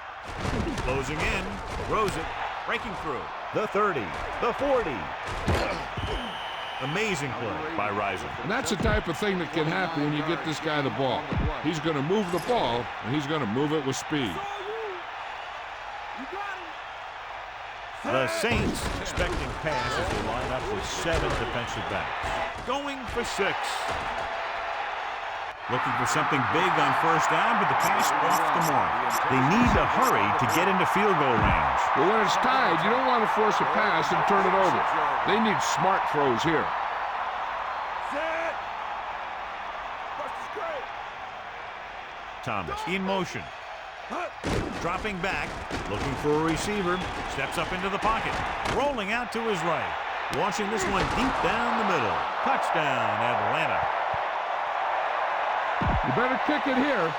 Closing in, throws it, breaking through. The 30, the 40. Amazing play by Reiser. And that's the type of thing that can happen when you get this guy the ball. He's going to move the ball, and he's going to move it with speed. You got him. The Saints expecting pass as they line up with 7 defensive backs. Going for 6. Looking for something big on 1st down, but the pass off the mark. They need to hurry to get into field goal range. But when it's tied, you don't want to force a pass and turn it over. They need smart throws here. Set. Bust is great. Thomas in motion. Dropping back, looking for a receiver. Steps up into the pocket. Rolling out to his right. Launching this one deep down the middle. Touchdown, Atlanta. You better kick it here.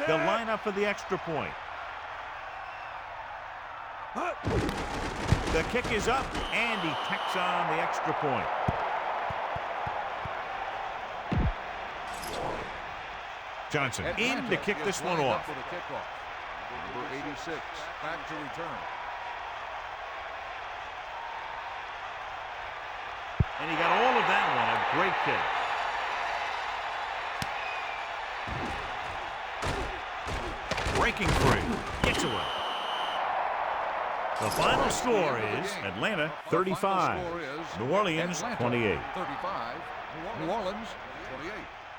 They'll line up for the extra point. The kick is up, and he tacks on the extra point. Johnson in to kick this one off. Number 86 back to return. And he got all of that one. A great kick. Breaking free. Gets away. The final score is Atlanta 35. New Orleans 28. 35. New Orleans 28.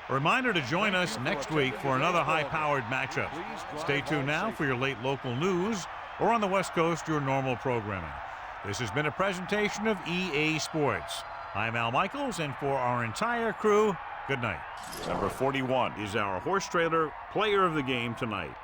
A reminder to join us next week for another high-powered matchup. Stay tuned now for your late local news, or on the West Coast, your normal programming. This has been a presentation of EA Sports. I'm Al Michaels, and for our entire crew, good night. Number 41 is our horse trailer player of the game tonight.